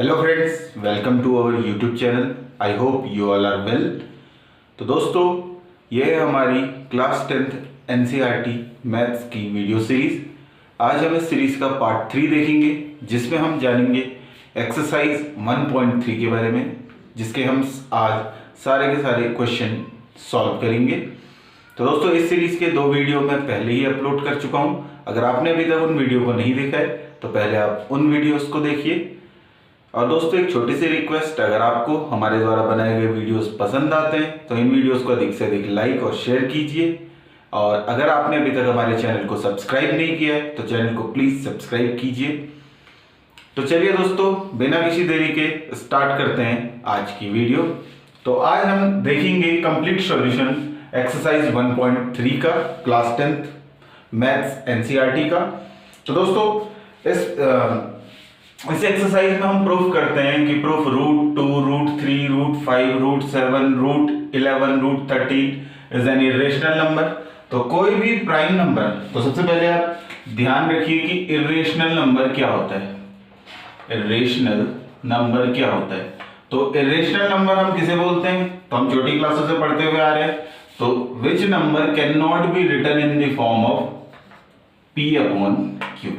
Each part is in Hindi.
Hello friends, welcome to our YouTube channel. I hope you all are well. तो दोस्तों, ये है हमारी क्लास 10th एनसीईआरटी मैथ्स की वीडियो सीरीज। आज हम इस सीरीज का पार्ट 3 देखेंगे, जिसमें हम जानेंगे एक्सरसाइज 1.3 के बारे में, जिसके हम आज सारे के सारे क्वेश्चन सॉल्व करेंगे। तो दोस्तों, इस सीरीज के 2 वीडियो मैं पहले ही अपलोड कर चुका हूँ। अगर आपने अभी तक उन वीडियो को नहीं देखा है तो पहले आप उन वीडियोस को देखिए। और दोस्तों, एक छोटी सी रिक्वेस्ट, अगर आपको हमारे द्वारा बनाए गए वीडियोस पसंद आते हैं तो इन वीडियोस को अधिक से अधिक लाइक और शेयर कीजिए। और अगर आपने अभी तक हमारे चैनल को सब्सक्राइब नहीं किया है तो चैनल को प्लीज सब्सक्राइब कीजिए। तो चलिए दोस्तों, बिना किसी देरी के स्टार्ट करते हैं आज की वीडियो। तो आज हम देखेंगे कंप्लीट सॉल्यूशन एक्सरसाइज 1.3 का, क्लास 10th मैथ्स एनसीईआरटी का। तो दोस्तों, इस एक्सरसाइज में हम प्रूफ करते हैं कि proof √2, √3, √5, √7, √11, √13 is an irrational number. तो कोई भी प्राइम नंबर, तो सबसे पहले आप ध्यान रखिए कि इरेशनल नंबर क्या होता है। इरेशनल नंबर क्या होता है? तो इरेशनल नंबर हम किसे बोलते हैं? तो हम छोटी क्लासों से पढ़ते हुए आ रहे हैं। तो which number can not be written in the form of P/Q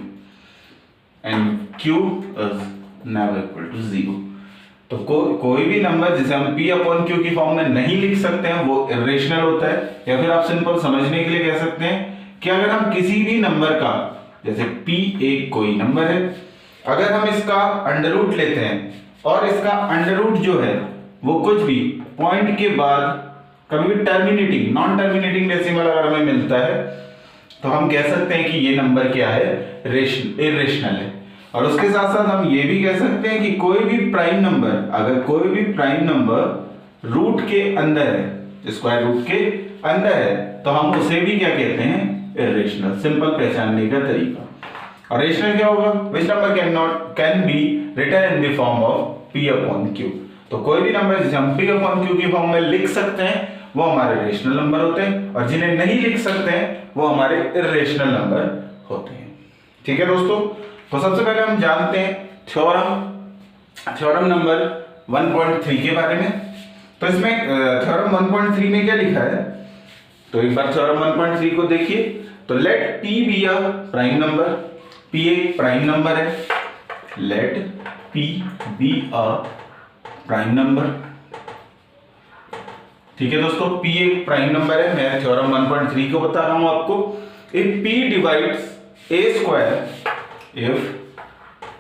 and Q is never equal to 0। तो कोई भी नंबर जिसे हम P/Q की फॉर्म में नहीं लिख सकते हैं वो इरेशनल होता है। या फिर आप सिंपल समझने के लिए कह सकते हैं कि अगर हम किसी भी नंबर का, जैसे P एक कोई नंबर है, अगर हम इसका अंडर रूट लेते हैं और इसका अंडर रूट जो है वो कुछ भी पॉइंट के बाद कभी भी टर्मिनेटिंग, नॉन टर्मिनेटिंग डेसिमल अगर हमें मिलता है तो हम कह सकते हैं कि ये नंबर क्या है? इरेशनल है। और उसके साथ साथ हम ये भी कह सकते हैं कि कोई भी प्राइम नंबर, अगर कोई भी प्राइम नंबर रूट के अंदर है, स्क्वायर रूट के अंदर है, तो हम उसे भी क्या कहते हैं? इरेशनल। सिंपल पहचानने का तरीका। और रेशनल क्या होगा? Which number can be written in the form of P/Q। तो कोई भी नंबर जिसे हम P/Q की फॉर्म में लिख सकते हैं वो हमारे रेशनल नंबर होते हैं, और जिन्हें नहीं लिख सकते हैं वो हमारे इरेशनल नंबर होते हैं। ठीक है दोस्तों, तो सबसे पहले हम जानते हैं थ्योरम नंबर 1.3 के बारे में। तो इसमें थ्योरम 1.3 में क्या लिखा है? तो एक बार थ्योरम 1.3 को देखिए। तो let P be a prime number. P एक प्राइम नंबर है। Let P be a prime number. ठीक है दोस्तों, P एक प्राइम नंबर है। मैं थ्योरम 1.3 को बता रहा हूं आपको। If P divides a square, if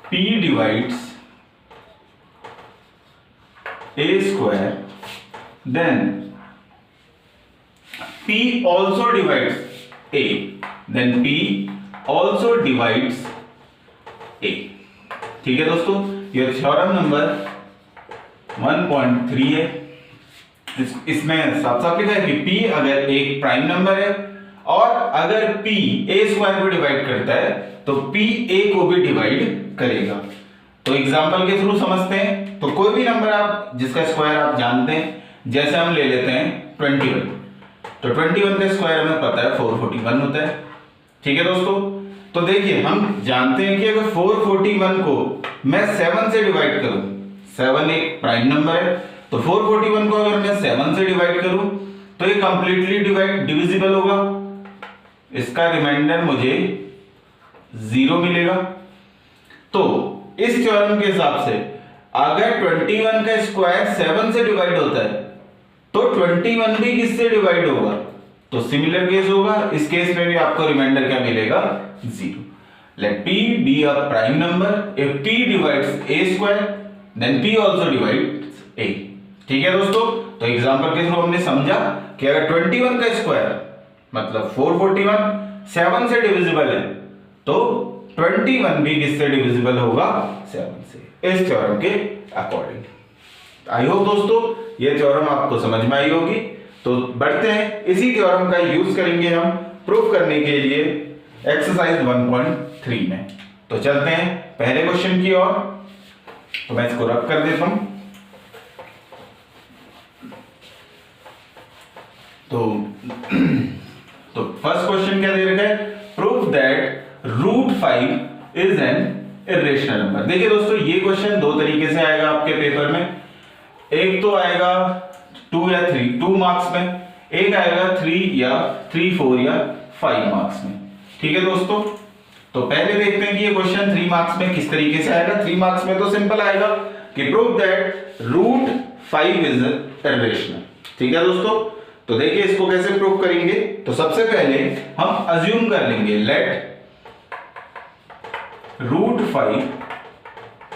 P divides a square, then P also divides a, then P also divides a। ठीक है दोस्तों, ये थ्योरम नंबर 1.3 है। इसमें साफ साफ लिखा है कि P अगर एक प्राइम नंबर है और अगर P a स्क्वायर को डिवाइड करता है तो P a को भी डिवाइड करेगा। तो एग्जांपल के थ्रू समझते हैं। तो कोई भी नंबर आप जिसका स्क्वायर आप जानते हैं, जैसे हम ले लेते हैं 21। तो 21 का स्क्वायर हमें पता है 441 होता है। ठीक है दोस्तों, तो देखिए हम जानते हैं कि अगर 441 को मैं 7 से डिवाइड करूं, 7 एक प्राइम नंबर है, तो 441 को अगर मैं 7 से डिवाइड करूं तो ये कंप्लीटली डिविजिबल होगा। इसका रिमाइंडर मुझे 0 मिलेगा। तो इस थ्योरम के हिसाब से अगर 21 का स्क्वायर 7 से डिवाइड होता है तो 21 भी किससे डिवाइड होगा? तो सिमिलर केस होगा। इस केस में भी आपको रिमाइंडर क्या मिलेगा? 0। Let P be a prime number. If P divides a square then P also divides a। ठीक है दोस्तों, तो एग्जांपल के थ्रू हमने समझा कि अगर 21 का स्क्वायर मतलब 441 7 से डिविजिबल है तो 21 भी किससे डिविजिबल होगा? 7 से। इस थ्योरम के अकॉर्डिंग। आई होप दोस्तों ये थ्योरम आपको समझ में आई होगी। तो बढ़ते हैं, इसी थ्योरम का यूज करेंगे हम प्रूफ करने के लिए एक्सरसाइज 1.3 में। तो चलते हैं पहले क्वेश्चन की ओर। तो मैं इसको रब कर देता हूं। तो फर्स्ट क्वेश्चन क्या दे रखा है? Proof that √5 is an irrational number. देखिए दोस्तों ये क्वेश्चन दो तरीके से आएगा आपके पेपर में, एक तो आएगा 2 या 3 2 मार्क्स में, एक आएगा 3 या 3 4 या 5 मार्क्स में। ठीक है दोस्तों, तो पहले देखते हैं कि ये क्वेश्चन 3 मार्क्स में किस तरीके से आएगा। 3 मार्क्स में तो सिंपल आएगा कि prove that root 5 is irrational. ठीक है दोस्तों, तो देखिए इसको कैसे प्रूव करेंगे। तो सबसे पहले हम अज्यूम कर लेंगे let root 5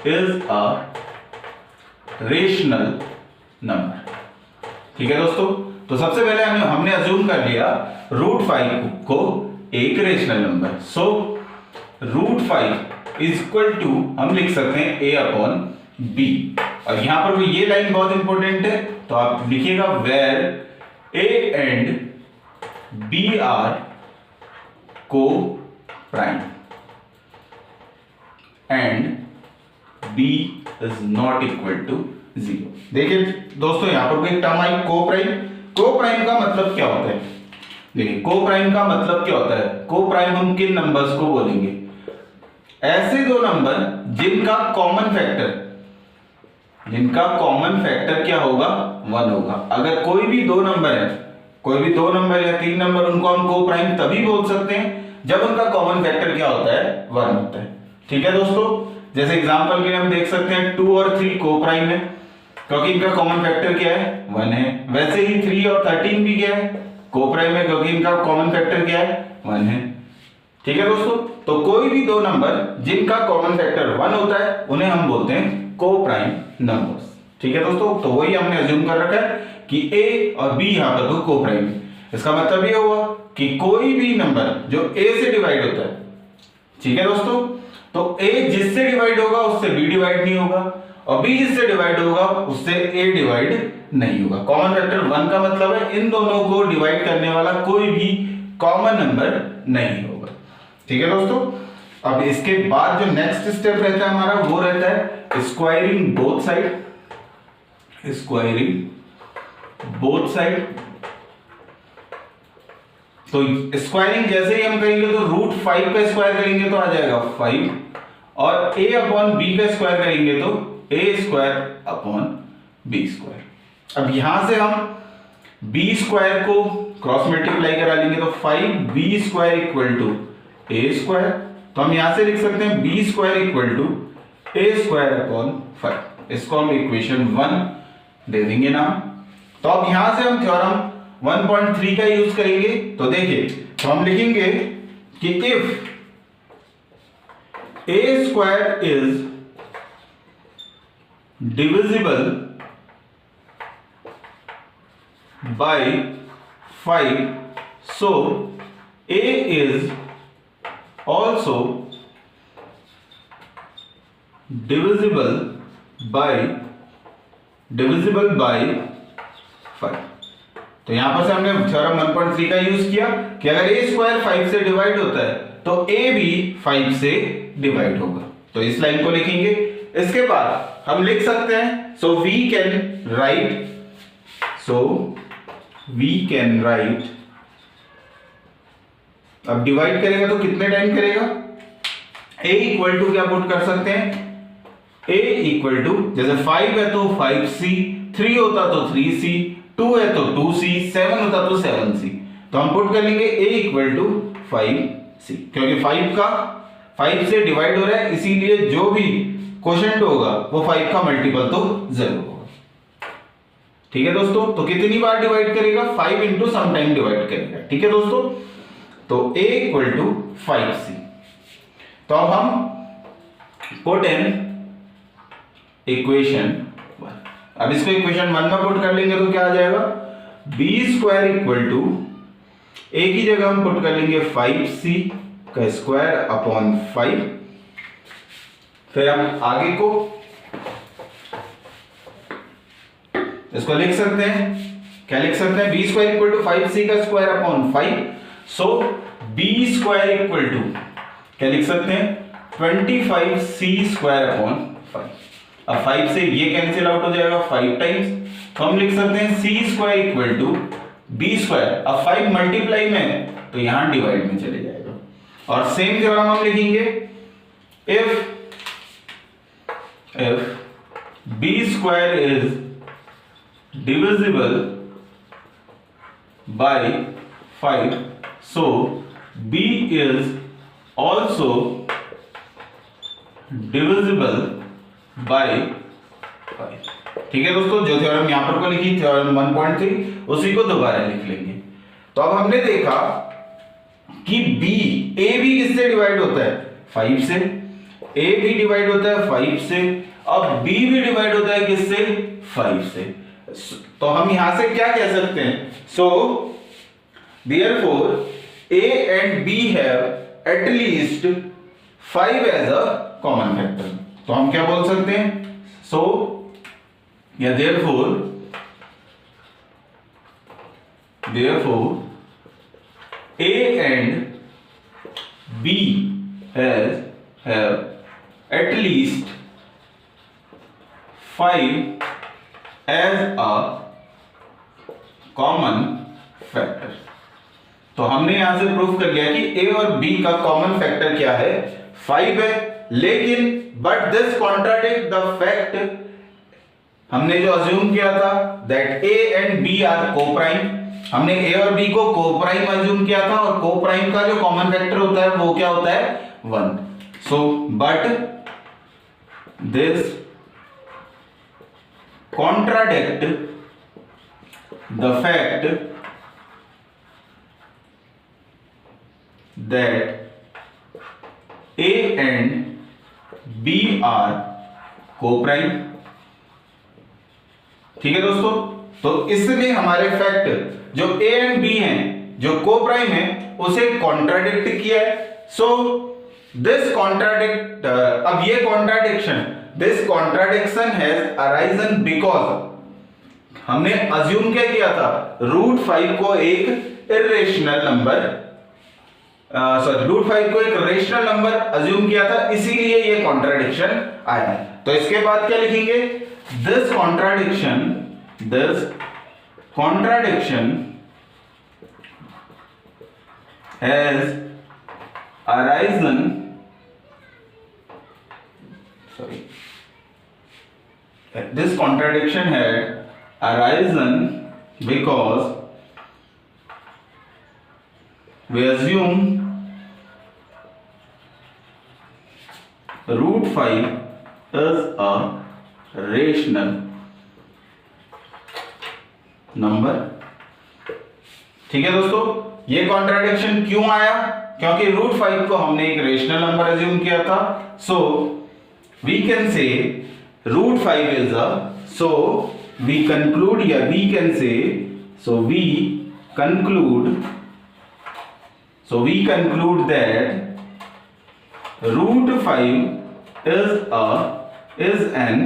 is a rational number. ठीक है दोस्तों, तो सबसे पहले हमने अज्यूम कर लिया रूट 5 को एक rational number. So root 5 is equal to हम लिख सकते हैं a अपॉन b। और यहां पर ये लाइन बहुत इंपॉर्टेंट है, तो आप लिखिएगा where a and b are coprime and b is not equal to 0। देखिए दोस्तों यहां पर कोई टर्म आई को प्राइम। को प्राइम का मतलब क्या होता है? देखिए को प्राइम का मतलब क्या होता है? को प्राइम हम किन नंबर्स को बोलेंगे? ऐसे दो नंबर जिनका कॉमन फैक्टर क्या होगा? 1 होगा। अगर कोई भी दो नंबर या 3 नंबर, उनको हम को प्राइम तभी बोल सकते हैं जब उनका कॉमन फैक्टर क्या होता है? 1 होता है। ठीक है दोस्तों, जैसे एग्जांपल के लिए हम देख सकते हैं 2 और 3 को प्राइम है क्योंकि इनका कॉमन फैक्टर क्या है? 1 है। वैसे ही 3 और 13 भी क्या है? को प्राइम है क्योंकि इनका कॉमन फैक्टर क्या है? 1 है। ठीक है दोस्तों, तो कोई भी दो नंबर जिनका कॉमन फैक्टर 1 होता है उन्हें हम बोलते हैं को प्राइम नंबर्स। ठीक है दोस्तों, तो वही हमने अज्यूम कर रखा है कि a और b यहां पर को प्राइम है। इसका मतलब ये हुआ कि कोई भी नंबर जो a से डिवाइड होता है, ठीक है दोस्तों, तो a जिससे डिवाइड होगा उससे b डिवाइड नहीं होगा और b जिससे डिवाइड होगा उससे a डिवाइड नहीं होगा। कॉमन फैक्टर 1 का मतलब है इन दोनों को डिवाइड करने वाला कोई भी कॉमन नंबर नहीं होगा। ठीक है दोस्तों, अब इसके बाद जो नेक्स्ट स्टेप रहता है हमारा वो रहता है स्क्वायरिंग बोथ साइड। तो स्क्वायरिंग जैसे ही हम करेंगे तो रूट 5 का स्क्वायर करेंगे तो आ जाएगा 5 और a अपॉन b का स्क्वायर करेंगे तो a square upon b square. अब यहां से हम b स्क्वायर को क्रॉस मल्टीप्लाई करा लेंगे तो 5b square equal to a square. तो हम यहां से लिख सकते हैं b square equal to a square upon 5। इसको हम इक्वेशन 1 दे देंगे नाम। तो अब यहां से हम थ्योरम 1.3 का यूज करेंगे। तो देखिए, तो हम लिखेंगे कि if a square is divisible by 5, so a is also divisible by 5। तो यहां पर से हमने थ्योरम 1.3 का यूज किया कि अगर a स्क्वायर 5 से डिवाइड होता है तो a भी 5 से डिवाइड होगा। तो इस लाइन को लिखेंगे। इसके बाद हम लिख सकते हैं सो वी कैन राइट अब डिवाइड करेगा तो कितने टाइम करेगा? a इक्वल टू क्या पुट कर सकते हैं? a इक्वल टू जैसे 5 है तो 5c, 3 होता तो 3c, 2 है तो 2c, 7 होता तो 7c। तो हम पुट कर लेंगे a इक्वल टू 5c क्योंकि 5 से डिवाइड हो रहा है, इसीलिए जो भी क्वोशंट होगा वो 5 का मल्टीपल तो जरूर होगा। ठीक है दोस्तों, तो कितनी बार डिवाइड करेगा? 5 इंटू सम टाइम डिवाइड करेगा। ठीक है दोस्तों, तो a इक्वल टू 5c। तो अब हम पुट इन इक्वेशन 1। अब इसको इक्वेशन 1 में पुट कर लेंगे तो क्या आ जाएगा? b square equal to a की जगह हम पुट कर लेंगे 5c का स्क्वायर अपॉन 5। फिर हम आगे को इसको लिख सकते हैं, क्या लिख सकते हैं? b square equal to 5c का square upon 5। So b square equal to क्या लिख सकते हैं? 25c square upon 5। अब 5 से ये कैंसिल आउट हो जाएगा 5 टाइम्स, तो हम लिख सकते हैं c square equal to b square. अब 5 मल्टीप्लाई में तो यहां डिवाइड में चले जाएगा। और सेम थ्योरम हम लिखेंगे if if b square is divisible by 5, so b is also divisible by 5। ठीक है दोस्तों, जो थ्योरम यहां पर को लिखी थ्योरम 1.3 उसी को दोबारा लिख लेंगे। तो अब हमने देखा कि ए भी किससे डिवाइड होता है 5 से, ए भी डिवाइड होता है 5 से, अब बी भी डिवाइड होता है किससे 5 से। तो हम यहां से क्या कह सकते हैं, so therefore A and B have at least 5 as a common factor. तो हम क्या बोल सकते हैं, सो या therefore A and B have at least 5 as a common factor। तो हमने यहां से प्रूफ कर लिया कि A और B का कॉमन फैक्टर क्या है 5 है, लेकिन but this contradict the fact, हमने जो अज्यूम किया था that A and B are coprime, हमने ए और बी को कोप्राइम अज्यूम किया था, और कोप्राइम का जो कॉमन फैक्टर होता है वो क्या होता है 1। So but this contradict the fact that A and B are coprime. ठीक है दोस्तों, तो इसमें हमारे फैक्ट जो ए एंड बी हैं जो कोप्राइम है उसे कॉन्ट्राडिक्ट किया है। सो दिस कॉन्ट्राडिक्ट, अब ये contradiction, this contradiction has arisen because हमने अज्यूम क्या किया था, √5 को एक इरेशनल नंबर, सॉरी √5 को एक रेशनल नंबर अज्यूम किया था, इसीलिए ये कॉन्ट्राडिक्शन आया है। तो इसके बाद क्या लिखेंगे, this contradiction has arisen, this contradiction had arisen because we assume √5 is a rational number. ठीक है दोस्तों, ये कॉन्ट्राडिक्शन क्यों आया, क्योंकि √5 को हमने एक रेशनल नंबर अज्यूम किया था। सो we can say √5 is a, so we conclude, या we can say, so we conclude that √5 is an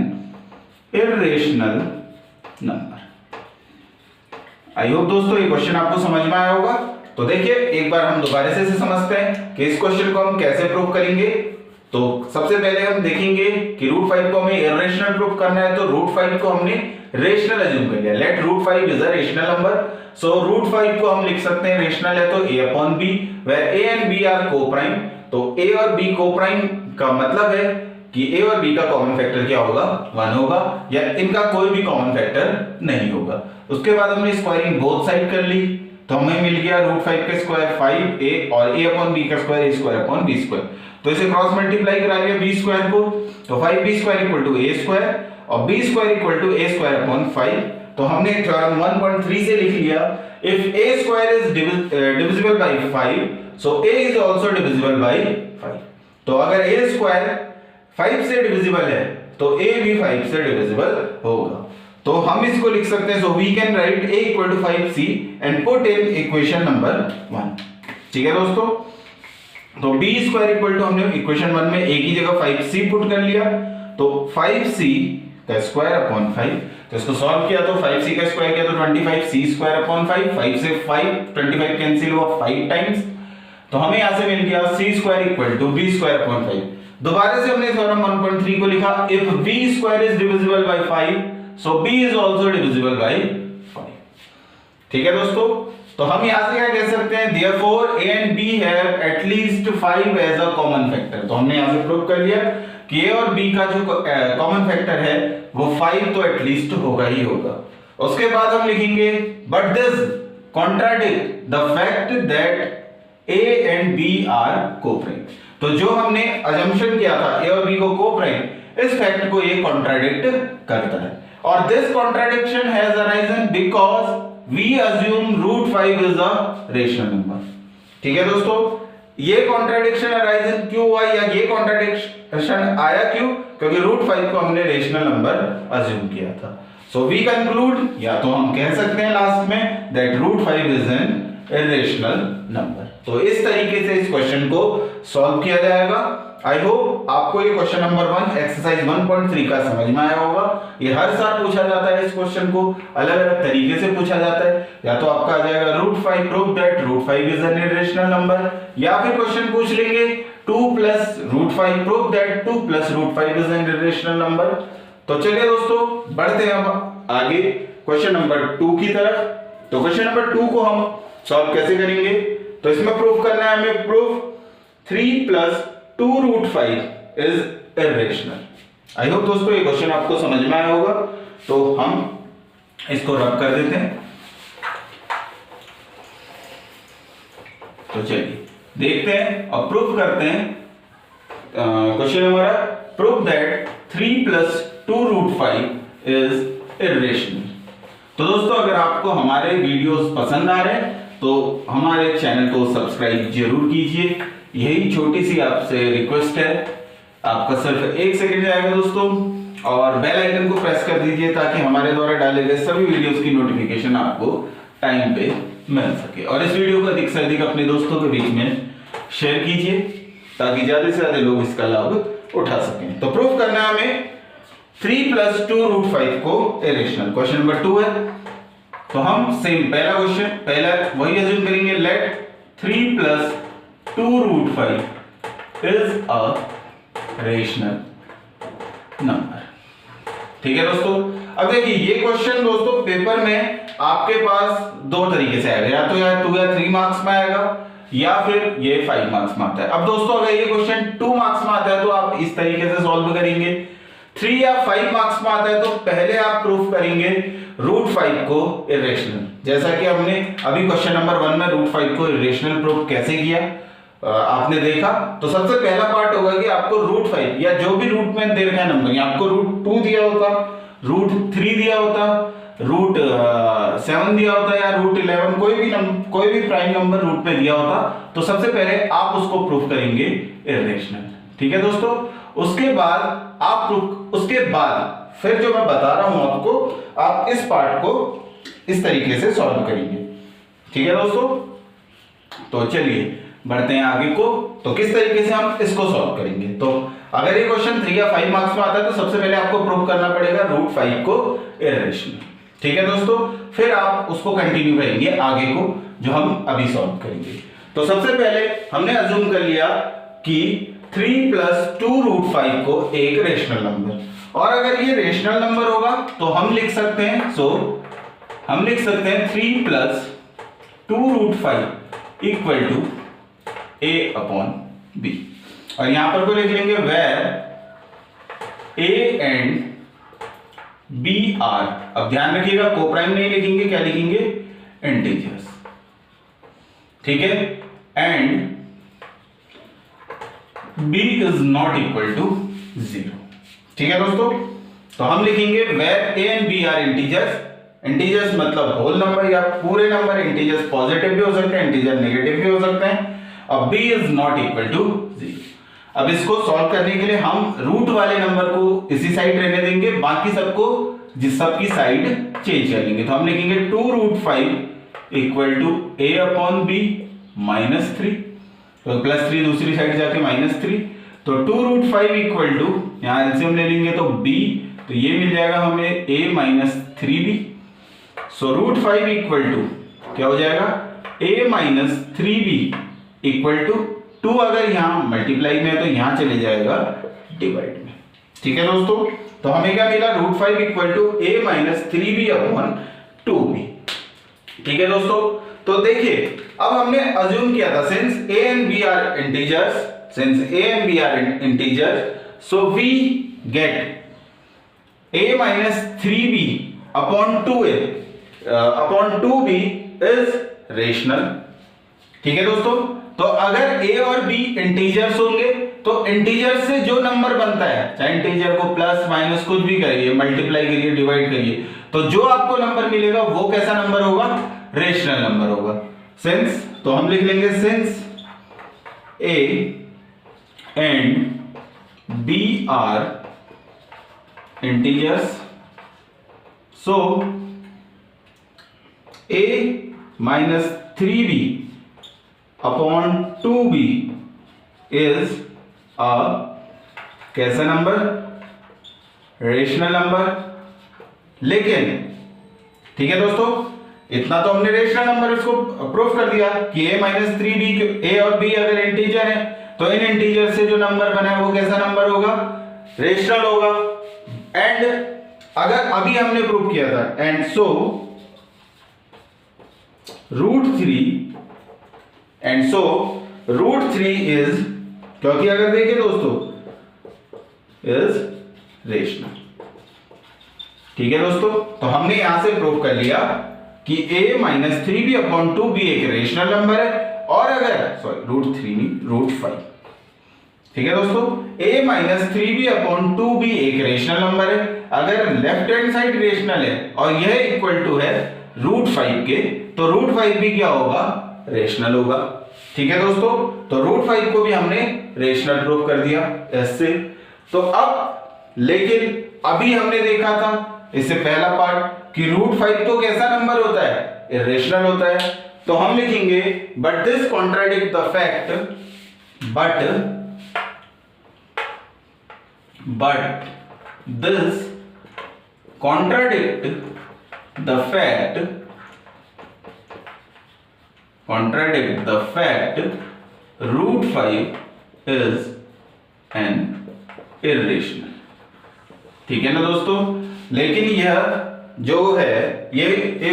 irrational number। I hope दोस्तों ये क्वेश्चन आपको समझ में आया होगा। तो देखिए एक बार हम दोबारा से समझते हैं कि इस क्वेश्चन को हम कैसे प्रूव करेंगे। तो सबसे पहले हम देखेंगे कि √5 को हमें इरेशनल प्रूव करना है, तो √5 को हमने रेशनल अज्यूम कर लिया, let √5 is a rational number. So √5 को हम लिख सकते हैं रेशनल है तो a/b, where a and b are coprime. तो a और b कोप्राइम का मतलब है कि a और b का कॉमन फैक्टर क्या होगा 1 होगा, या इनका कोई भी कॉमन फैक्टर नहीं होगा। उसके बाद हमने स्क्वायरिंग बोथ साइड कर ली, तो हमें मिल गया √5 का स्क्वायर 5a और a/b का स्क्वायर a²/b²। तो इसे क्रॉस मल्टीप्लाई करा लिया b स्क्वायर को, तो 5b² = a² और b² = a²/5। तो हमने थ्योरम 1.3 से लिख लिया, if a² is divisible by 5 so a is also divisible by 5। तो अगर a² 5 से डिविजिबल है तो a भी 5 से डिविजिबल होगा। तो हम इसको लिख सकते हैं, so we can write a = 5c and put in equation number 1। ठीक है दोस्तों, तो b² हमने इक्वेशन 1 में a की जगह 5c पुट कर लिया, तो 5c का स्क्वायर अपॉन 5। तो इसको सॉल्व किया तो 5c का स्क्वायर किया तो 25c² 5 से 5 25 कैंसिल हुआ 5 टाइम्स। तो हमें यहां से मिल गया c² = b²/5। दोबारा से हमने थ्योरम 1.3 को लिखा, if b² is divisible by 5 so b is also divisible by 5। ठीक है दोस्तों, तो हम यहां से क्या कह सकते हैं, therefore a and b have at least 5 as a common factor. तो हमने यहां से प्रूव कर लिया कि ए और बी का जो कॉमन फैक्टर है वो 5 तो एटलीस्ट होगा ही होगा। उसके बाद हम लिखेंगे but this contradict the fact that A and B are coprime. तो जो हमने अजम्पशन किया था ए और बी को कोप्राइम, इस फैक्ट को ये कॉन्ट्राडिक्ट करता है। और this contradiction has arisen because we assume root 5 is a rational number. ठीक है दोस्तों, ये कॉन्ट्राडिक्शन अराइजन क्यों हुआ या ये कॉन्ट्राडिक्शन आया क्यों? क्योंकि रूट 5 को हमने रेशनल नंबर अज्यूम किया था। सो वी कंक्लूड, या तो हम कह सकते हैं लास्ट में that root 5 is an irrational number. तो इस तरीके से इस क्वेश्चन को सॉल्व किया जाएगा। आई होप आपको ये क्वेश्चन नंबर 1 एक्सरसाइज 1.3 का समझ में आया होगा। ये हर साल पूछा जाता है, इस क्वेश्चन को अलग अलग तरीके से पूछा जाता है। या तो आपका आ जाएगा root 5 prove that root 5 is an irrational number, या फिर क्वेश्चन पूछ लेंगे 2 plus root 5 prove that 2 plus root 5 is an irrational number. तो चलिए दोस्तों बढ़ते हैं अब आगे क्वेश्चन नंबर 2 की तरफ। तो क्वेश्चन नंबर 2 को हम सॉल्व कैसे करेंगे? तो इसमें प्रूफ करना है हमें, proof 3 plus 2 root 5 is irrational. I hope दोस्तों ये क्वेश्चन आपको समझ में आया होगा। तो हम इसको रब कर देते हैं। तो चलिए देखते हैं और प्रूफ करते हैं। क्वेश्चन हमारा proof that 3 plus 2 root 5 is irrational. तो दोस्तों अगर आपको हमारे वीडियोस पसंद आ रहे हैं तो हमारे चैनल को सब्सक्राइब जरूर कीजिए। यही छोटी सी आपसे रिक्वेस्ट है, आपका सिर्फ 1 सेकंड जाएगा दोस्तों, और बेल आइकन को प्रेस कर दीजिए ताकि हमारे द्वारा डाले गए सभी वीडियोस की नोटिफिकेशन आपको टाइम पे मिल सके। और इस वीडियो को अधिक से अधिक अपने दोस्तों के बीच में शेयर कीजिए ताकि ज्यादा से ज्यादा लोग इसका लाभ उठा सकें। तो प्रूफ करना है हमें 3 प्लस 2 रूट 5 को इरेशनल। क्वेश्चन नंबर 2 है, तो हम सेम पहला वही अज्यूम करेंगे, let 3 plus 2 root 5 is a rational number. ठीक है दोस्तों, अब देखिए ये क्वेश्चन दोस्तों पेपर में आपके पास 2 तरीके से आएगा, या तो 2 या 3 मार्क्स में आएगा या फिर ये 5 मार्क्स में आता है। अब दोस्तों अगर ये क्वेश्चन 2 मार्क्स में आता है तो आप इस तरीके से सॉल्व करेंगे। 3 या 5 मार्क्स में आता है तो पहले आप प्रूफ करेंगे रूट 5 को इरेशनल, जैसा कि हमने अभी क्वेश्चन नंबर 1 में रूट 5 को इरेशनल प्रूफ कैसे किया आपने देखा। तो सबसे पहला पार्ट होगा कि आपको रूट 5 या जो भी रूट में दे रखा है नंबर, या आपको रूट 2 दिया होता, रूट 3 दिया होता, रूट 7 दिया होता या रूट 11, कोई भी प्राइम नंबर रूट में दिया होता, तो सबसे पहले आप उसको प्रूफ करेंगे इरेशनल। ठीक है दोस्तों, उसके बाद फिर जो मैं बता रहा हूं आपको, आप इस पार्ट को इस तरीके से सॉल्व करेंगे। ठीक है दोस्तों, तो चलिए बढ़ते हैं आगे को। तो किस तरीके से हम इसको सॉल्व करेंगे? तो अगर ये क्वेश्चन 3 या 5 मार्क्स में आता है तो सबसे पहले आपको प्रूव करना पड़ेगा रूट 5 को इरेशनल। ठीक है दोस्तों, फिर आप उसको कंटिन्यू करेंगे आगे को जो हम अभी सॉल्व करेंगे। तो सबसे पहले हमने अज्यूम कर लिया कि 3 प्लस 2 रूट 5 को एक रेशनल नंबर, और अगर ये रेशनल नंबर होगा तो हम लिख सकते हैं, हम लिख सकते हैं 3 plus 2 root 5 equal to a upon b, और यहां पर को लिख लेंगे where a and b are, अब ध्यान रखिएगा कोप्राइम नहीं लिखेंगे, क्या लिखेंगे? इंटीजर्स। ठीक है, and b is not equal to 0। ठीक है दोस्तों, तो हम लिखेंगे where a and b are integers मतलब होल नंबर या पूरे नंबर, इंटीजर्स पॉजिटिव भी हो सकते हैं, इंटीजर नेगेटिव भी हो सकते हैं, और b is not equal to 0। अब इसको सॉल्व करने के लिए हम रूट वाले नंबर को इसी साइड रहने देंगे, बाकी सबको सबकी साइड चेंज कर लेंगे। तो हम लिखेंगे 2 root 5 equal to a upon b minus 3, तो प्लस 3 दूसरी साइड जाके माइनस 3, तो 2 रूट 5 इक्वल टू, यहां एलसीएम ले लेंगे तो b, तो ये मिल जाएगा हमें a minus 3b। So root 5 equal to क्या हो जाएगा? a minus 3b equal to 2, अगर यहां मल्टीप्लाई में है तो यहां चले जाएगा डिवाइड में। ठीक है दोस्तों, तो हमें क्या मिला? Root 5 equal to a minus 3b upon 2b। ठीक है दोस्तों, तो देखिए अब हमने अज्यूम किया था since a and b are integers, so we get a minus 3b upon 2a upon 2b is rational। ठीक है दोस्तों, तो अगर a और b इंटीजर्स होंगे तो इंटीजर से जो नंबर बनता है, चाहे इंटीजर को प्लस माइनस कुछ भी करिए, मल्टीप्लाई करिए, डिवाइड करिए, तो जो आपको नंबर मिलेगा वो कैसा नंबर होगा? रेशनल नंबर होगा। सिंस, तो हम लिख लेंगे since a and b are integers, so a minus 3b upon 2b is a कैसा नंबर? Rational number. लेकिन ठीक है दोस्तों, इतना तो हमने रेशनल नंबर इसको प्रूफ कर दिया कि a माइनस 3b, a और b अगर इंटीजर है तो इन इंटीजर से जो नंबर बना है वो कैसा नंबर होगा? रेशनल होगा। एंड अगर अभी हमने प्रूव किया था, एंड सो √3 इज, क्योंकि अगर देखिए दोस्तों, इज रेशनल। ठीक है दोस्तों, तो हमने यहां से प्रूव कर लिया कि a minus 3b upon 2b एक रेशनल नंबर है, और अगर √3 नहीं √5, ठीक है दोस्तों, a minus 3b upon 2b एक रेशनल नंबर है। अगर लेफ्ट हैंड साइड रेशनल है और यह इक्वल टू है √5 के, तो √5 भी क्या होगा? रेशनल होगा। ठीक है दोस्तों, तो √5 को भी हमने रेशनल प्रूव कर दिया ऐसे। तो अब लेकिन अभी हमने देखा था इससे पहला पार्ट कि √5 तो कैसा नंबर होता है? इरेशनल होता है। तो हम लिखेंगे but this contradict the fact, but this contradict the fact √5 is an irrational। ठीक है ना दोस्तों, लेकिन यह जो है ये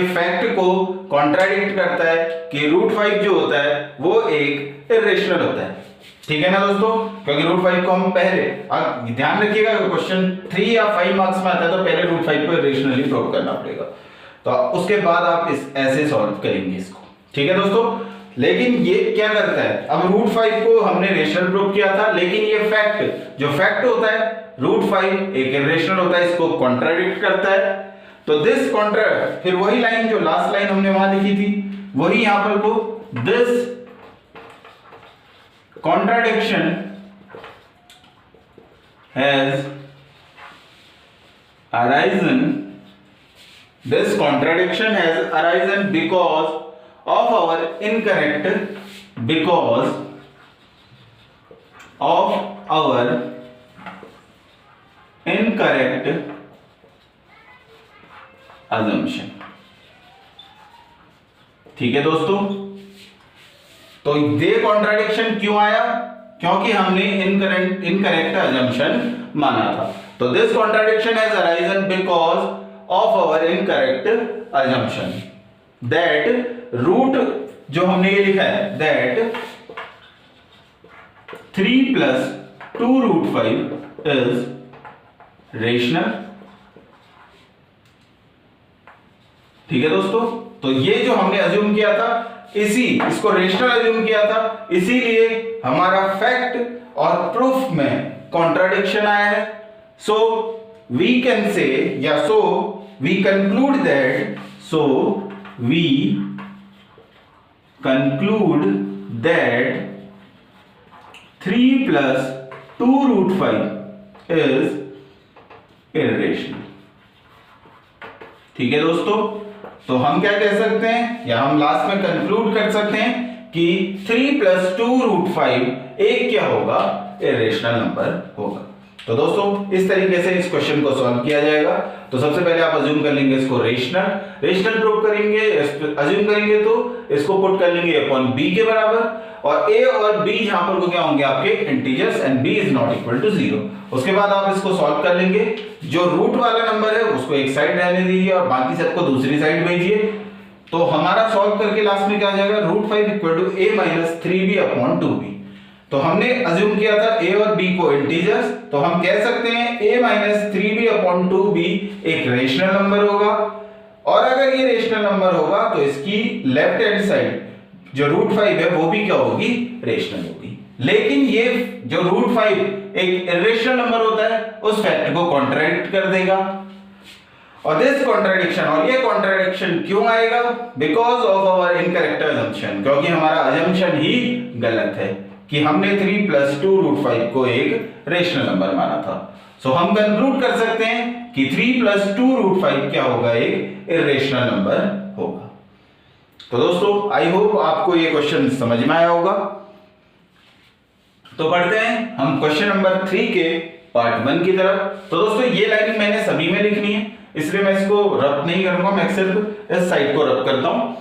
फैक्ट को कॉन्ट्राडिक्ट करता है कि √5 जो होता है वो एक इरेशनल होता है। ठीक है ना दोस्तों, क्योंकि √5 को हम पहले, आप ध्यान रखिएगा क्वेश्चन 3 या 5 मार्क्स में आता है तो पहले √5 को इरेशनली प्रूव करना पड़ेगा, तो उसके बाद आप इस ऐसे सॉल्व करेंगे इसको। ठीक है दोस्तों, लेकिन ये क्या करता है, अब √5 को हमने रेशनल प्रूव किया था, लेकिन ये फैक्ट, जो फैक्ट होता है √5 एक इरेशनल होता है, इसको कॉन्ट्राडिक्ट करता है। तो दिस फिर वही लाइन जो लास्ट लाइन हमने वहां लिखी थी, वही यहां पर को this contradiction has arisen because of our incorrect assumption। ठीक है दोस्तों, तो ये कॉन्ट्राडिक्शन क्यों आया? क्योंकि हमने इनकरेक्ट अजम्पशन माना था। तो this contradiction has arisen because of our incorrect assumption that root जो हमने ये लिखा है दैट 3 + 2√5 इज रेशनल। ठीक है दोस्तों, तो ये जो हमने अज्यूम किया था, इसको रेशनल अज्यूम किया था, इसीलिए हमारा फैक्ट और प्रूफ में कॉन्ट्राडिक्शन आया है। सो वी कैन से या so we conclude that 3 + 2√5 is irrational. ठीक है दोस्तों, तो हम क्या कह सकते हैं, या हम लास्ट में कंक्लूड कर सकते हैं कि 3 + 2√5 एक क्या होगा? इरेशनल नंबर होगा। तो दोस्तों इस तरीके से इस क्वेश्चन को सॉल्व किया जाएगा। तो सबसे पहले आप अज्यूम कर लेंगे इसको रेशनल प्रूव करेंगे, अज्यूम करेंगे तो इसको पुट कर लेंगे अपॉन b के बराबर, और a और b यहां पर को क्या होंगे आपके integers, and b is not equal to 0। उसके बाद आप इसको सॉल्व कर लेंगे, जो रूट वाला नंबर है उसको एक साइड रहने दीजिए और बाकी सबको दूसरी साइड भेजिए। तो हमारा सॉल्व करके लास्ट में क्या आ जाएगा? √5 = a - 3b अपॉन 2b। तो हमने अज्यूम किया था a और b को इंटीजर्स, तो हम कह सकते हैं a माइनस 3b/2b एक रेशनल नंबर होगा, और अगर ये रेशनल नंबर होगा तो इसकी लेफ्ट हैंड साइड जो √5 है वो भी क्या होगी, रेशनल होगी। लेकिन ये जो √5 एक इरेशनल नंबर होता है उस फैक्ट को कॉन्ट्रडिक्ट कर देगा, और दिस कॉन्ट्रडिक्शन, और ये कॉन्ट्रडिक्शन क्यों आएगा, because of our incorrect assumption, क्योंकि हमारा अजम्पशन ही गलत है कि हमने 3 + 2 √5 को एक रेशनल नंबर माना था। सो हम कंक्लूड कर सकते हैं कि 3 + 2 √5 क्या होगा, एक इरेशनल नंबर होगा। तो दोस्तों आई होप आपको ये क्वेश्चन समझ में आया होगा। तो पढ़ते हैं हम क्वेश्चन नंबर 3 के पार्ट 1 की तरफ। तो दोस्तों ये लाइन मैंने सभी में लिखनी है, इसलिए मैं इसको रब नहीं करूंगा, मैं सिर्फ इस साइड को रब करता हूं।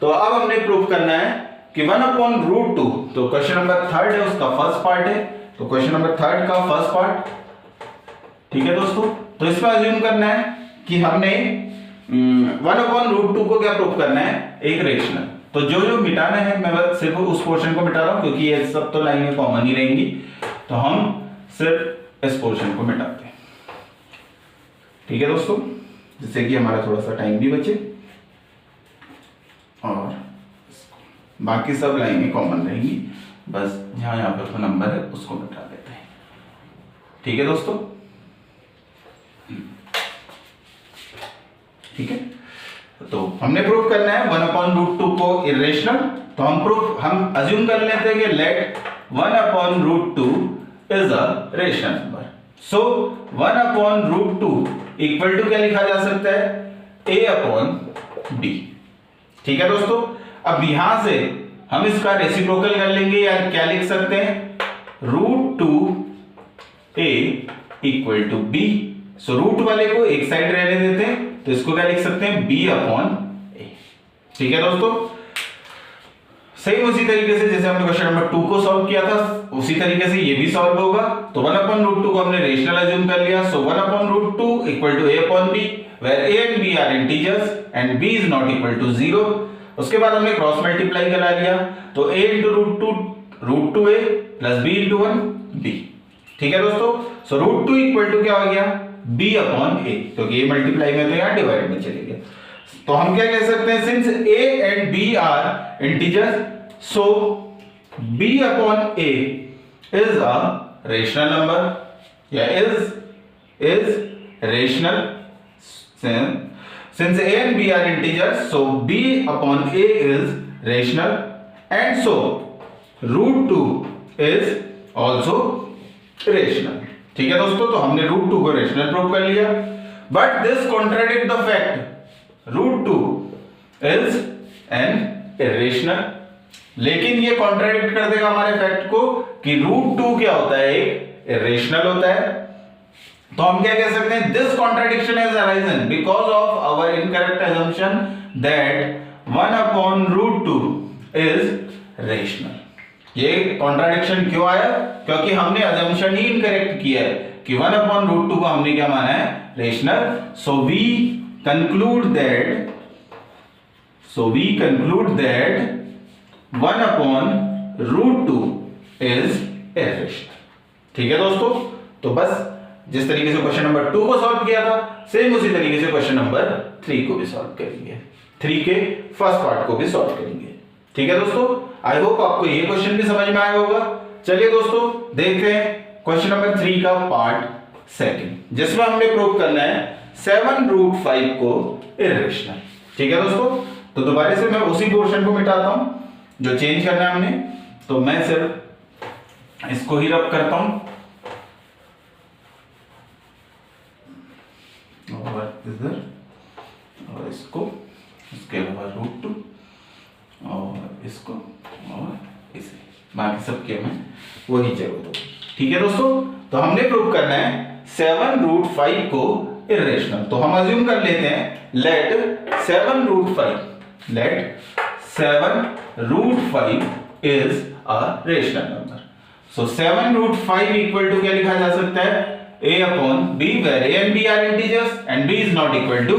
तो अब हमने प्रूव करना है कि 1/√2, तो क्वेश्चन नंबर 3 है उसका फर्स्ट पार्ट है, तो क्वेश्चन नंबर 3 का फर्स्ट पार्ट, ठीक है दोस्तों। तो इसमें अज्यूम करना है कि हमने 1/√2 को क्या प्रूव करना है, एक रेशनल। तो जो जो मिटाना है मैं बस सिर्फ उस पोर्शन को मिटा रहा हूं, क्योंकि ये सब तो लाइनें कॉमन ही रहेंगी, तो हम सिर्फ इस पोर्शन को मिटाते हैं, ठीक है दोस्तों, जिससे कि हमारा थोड़ा सा टाइम भी बचे और बाकी सब लाइनें कॉमन रहेंगी, बस यहाँ पर जो नंबर है उसको मिटा देते हैं, ठीक है दोस्तों, ठीक है। तो हमने प्रूफ करना है 1/√2 को इरेशनल, तो हम अज्यूम कर लेते हैं कि let 1/√2 is a rational number. So 1/√2 equal to क्या लिखा जा सकता है, a/b, ठीक है दोस्तों। अब यहां से हम इसका रेसिप्रोकल कर लेंगे, या क्या लिख सकते हैं, √2a = b। सो रूट वाले को एक साइड रहने देते हैं, तो इसको क्या लिख सकते हैं, b/a, ठीक है दोस्तों। सेम उसी तरीके से जैसे हमने क्वेश्चन नंबर 2 को सॉल्व किया था, उसी तरीके से ये भी सॉल्व होगा। तो 1/√2 को हमने रेशनल अज्यूम कर लिया, सो 1/√2 = a/b, where a and b are integers and b is not equal to 0। उसके बाद हमने क्रॉस मल्टीप्लाई करा लिया, तो a × √2a + b × 1b, ठीक है दोस्तों। सो √2 = क्या हो गया, b/a, क्योंकि a मल्टीप्लाई में तो यहाँ डिवाइड में चले गए। तो हम क्या कह सकते हैं, since a and b are integers, so b/a is a rational number, या is rational, since a and b are integers, so b/a is rational, and so √2 is also rational, ठीक है दोस्तों। तो हमने √2 को रेशनल प्रूव कर लिया, but this contradict the fact √2 is an irrational. लेकिन ये कॉन्ट्राडिक्ट कर देगा हमारे फैक्ट को कि √2 क्या होता है, एक इरेशनल होता है। तो हम क्या कह सकते हैं, this contradiction has arisen because of our incorrect assumption that 1/√2 is rational. ये कॉन्ट्राडिक्शन क्यों आया, क्योंकि हमने अजम्पशन ही इनकरेक्ट किया है कि 1/√2 को हमने क्या माना है, rational. So we conclude that 1/√2 is irrational, ठीक है दोस्तों। तो बस जिस तरीके से क्वेश्चन नंबर 2 को सॉल्व किया था, सेम उसी तरीके से क्वेश्चन नंबर 3 को भी सॉल्व करेंगे, 3 के फर्स्ट पार्ट को भी सॉल्व करेंगे, ठीक है दोस्तों। आई होप आपको ये क्वेश्चन भी समझ में आया होगा। चलिए दोस्तों देखते हैं क्वेश्चन नंबर 3 का पार्ट 2, जिसमें हमने प्रूव करना है 7√5 को इरेशनल, ठीक है दोस्तों। तो दोबारा से मैं उसी पोर्शन को मिटाता हूं जो चेंज करना है हमने, तो मैं सिर्फ इसको ही रब करता हूं, और इधर और इसको, इसके अलावा √2 और इसको और इसे, बाकी सब के मैं वही जरूरत होगी, ठीक है दोस्तों। तो हमने प्रूव करना है 7√5 को इरेशनल। तो हम अज्यूम कर लेते हैं let 7√5 is a rational number. So 7√5 equal to क्या लिखा जा सकता है, a/b, where a and b are integers and b is not equal to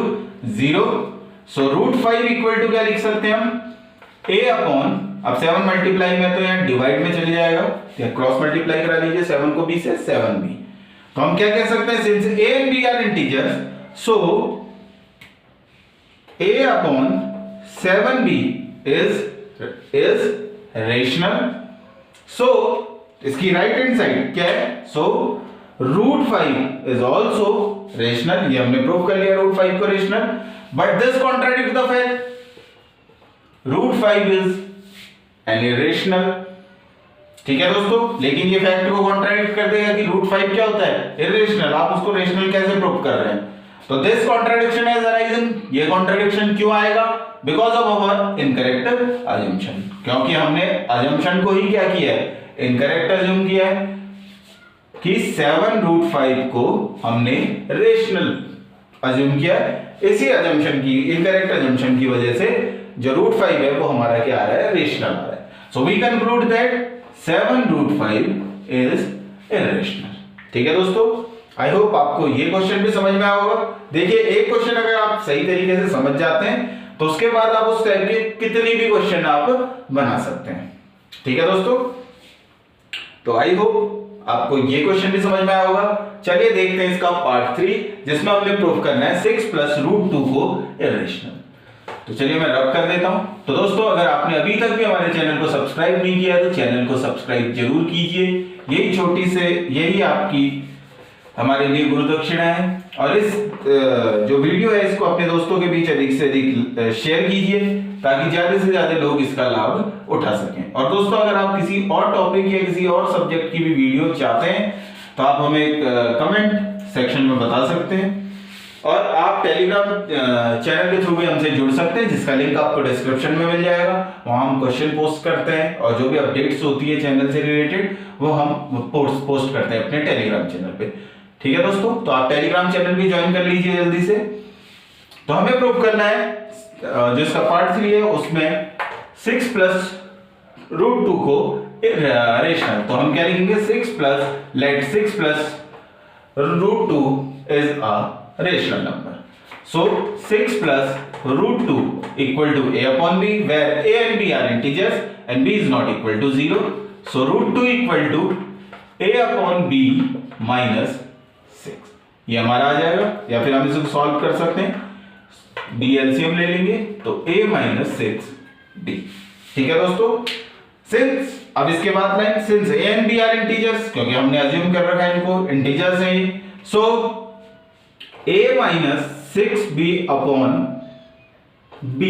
0। So √5 equal to क्या लिख सकते हैं हम, a/b अब 7 मल्टीप्लाई में तो यहाँ डिवाइड में चले जाएगा, तो क्रॉस मल्टीप्लाई करा लीजिए 7 को b से 7b। तो हम क्या कह सकते हैं, since a and b are integers so a upon 7b is rational. So इसकी राइट हैंड साइड क्या है, सो √5 इज ऑल्सो रेशनल। ये हमने प्रूव कर लिया √5 को rational, but this contradict the fact √5 is an irrational. ठीक है दोस्तों, लेकिन ये फैक्ट को कॉन्ट्राडिक्ट कर देगा कि √5 क्या होता है, इरेशनल। आप उसको रेशनल कैसे प्रूव कर रहे हैं, तो दिस कॉन्ट्राडिक्शन हैज अराइजन। ये कॉन्ट्राडिक्शन क्यों आएगा, because of our incorrect assumption, क्योंकि हमने अजम्पशन को ही क्या किया है, इनकरेक्ट अज्यूम किया है कि 7√5 को हमने रेशनल अज्यूम किया है। इसी अजम्पशन की, इनकरेक्ट अजम्पशन की वजह से जो √5 है वो हमारा क्या आ रहा है, रेशनल आ रहा है। So we conclude that 7√5 is irrational. ठीक है दोस्तों, आई होप आपको ये क्वेश्चन भी समझ में आया होगा। देखिए, एक क्वेश्चन अगर आप सही तरीके से समझ जाते हैं तो उसके बाद आप उस टाइप के कितनी भी क्वेश्चन आप बना सकते हैं। ठीक है दोस्तों, तो आई होप आपको ये क्वेश्चन भी समझ में आया होगा। चलिए देखते हैं इसका पार्ट 3, जिसमें हमने प्रूव करना है 6 + √2 को इरेशनल। तो चलिए मैं रब कर देता हूं। तो दोस्तों, अगर आपने अभी तक भी हमारे चैनल को सब्सक्राइब नहीं किया तो चैनल को सब्सक्राइब जरूर कीजिए। यही छोटी से, यही आपकी हमारे लिए गुरु दक्षिणा है। और इस जो वीडियो है इसको अपने दोस्तों के बीच अधिक से अधिक शेयर कीजिए, ताकि ज्यादा से ज्यादा लोग इसका लाभ उठा सकें। और दोस्तों, अगर आप किसी और टॉपिक या किसी और सब्जेक्ट की भी वीडियो चाहते हैं तो आप हमें कमेंट सेक्शन में बता सकते हैं। और आप टेलीग्राम चैनल के थ्रू भी हमसे जुड़ सकते हैं, जिसका लिंक आपको डिस्क्रिप्शन में मिल जाएगा। वहां हम क्वेश्चन पोस्ट करते हैं और जो भी अपडेट्स होती है चैनल से रिलेटेड वो हम पोस्ट करते हैं अपने टेलीग्राम चैनल पे। ठीक है दोस्तों, तो आप टेलीग्राम चैनल भी ज्वाइन कर लीजिए जल्दी से। तो हमें प्रूव करना है जो इसका पार्ट 3 है उसमें 6 + √2 को रेशनल। तो हम क्या लिखेंगे, 6 + √2 is a rational number. So 6 + √2 equal to a upon b, where a and b are integers and b is not equal to 0. So √2 equal to a upon b minus 6. ये हमारा आ जाएगा, या फिर हम इसको सॉल्व कर सकते हैं, b एलसीएम ले लेंगे तो a - 6b। ठीक है दोस्तों, सिंस, अब इसके बाद line since a and b are integers, क्योंकि हमने अज्यूम कर रखा है इनको इंटीजर्स हैं, सो a - 6b upon b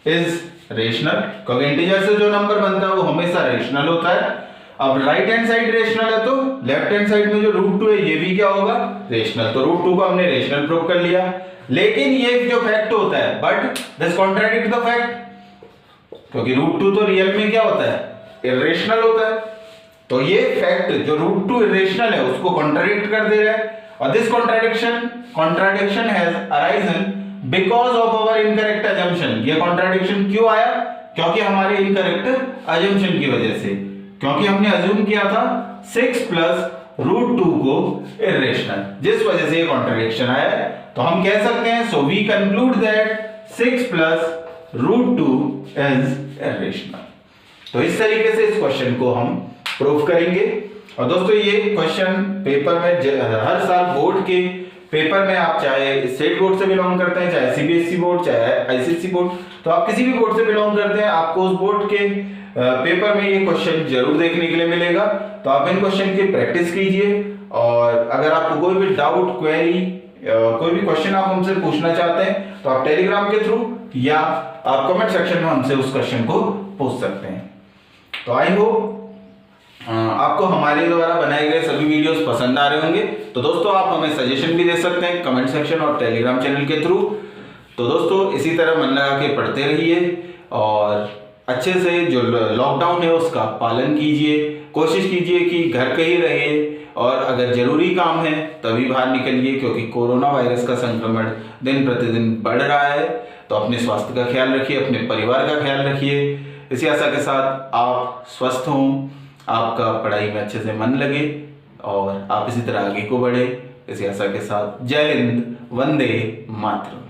is rational, क्योंकि इंटीजर से जो नंबर बनता है वो हमेशा रेशनल होता है। अब राइट हैंड साइड रेशनल है तो लेफ्ट हैंड साइड में जो √2 है ये भी क्या होगा, रेशनल। तो √2 को हमने रेशनल प्रूव कर लिया। लेकिन ये जो फैक्ट होता है, but this contradict the fact, क्योंकि √2 तो रियल में क्या होता है, इरेशनल होता है। तो ये फैक्ट जो √2 इरेशनल है उसको कॉन्ट्राडिक्ट कर दे रहा है। और this contradiction has arisen because of our incorrect assumption। ये contradiction क्यों आया, क्योंकि हमारे incorrect assumption की वजह से, क्योंकि हमने assume किया था 6 + √2 को irrational, जिस वजह से ये contradiction आया। तो हम कह सकते हैं, so we conclude that 6 + √2 is irrational। तो इस तरीके से इस क्वेश्चन को हम प्रूव करेंगे। और दोस्तों, ये क्वेश्चन पेपर में हर साल बोर्ड के पेपर में, आप चाहे स्टेट बोर्ड से बिलोंग करते हैं, चाहे सीबीएसई बोर्ड, चाहे आईसीएसई बोर्ड, तो आप किसी भी बोर्ड से बिलोंग करते हैं, आपको उस बोर्ड के पेपर में ये क्वेश्चन जरूर देखने के लिए मिलेगा। तो आप इन क्वेश्चन की प्रैक्टिस कीजिए। और अगर आपको कोई भी डाउट, क्वेरी, कोई भी क्वेश्चन आप हमसे पूछना चाहते हैं तो आप टेलीग्राम के थ्रू या आप कमेंट सेक्शन में हमसे उस क्वेश्चन को पूछ सकते हैं। तो आई होप आपको हमारे द्वारा बनाए गए सभी वीडियोस पसंद आ रहे होंगे। तो दोस्तों, आप हमें सजेशन भी दे सकते हैं कमेंट सेक्शन और टेलीग्राम चैनल के थ्रू। तो दोस्तों, इसी तरह मन लगा के पढ़ते रहिए और अच्छे से जो लॉकडाउन है उसका पालन कीजिए। कोशिश कीजिए कि घर पे ही रहिए, और अगर जरूरी काम है तभी बाहर निकलिए, क्योंकि कोरोना वायरस का संक्रमण दिन प्रतिदिन बढ़ रहा है। तो अपने स्वास्थ्य का ख्याल रखिए, अपने परिवार का ख्याल रखिए। इसी आशा के साथ आप स्वस्थ हों, आपका पढ़ाई में अच्छे से मन लगे और आप इसी तरह आगे को बढ़े। इसी आशा के साथ जय हिंद, वंदे मातरम।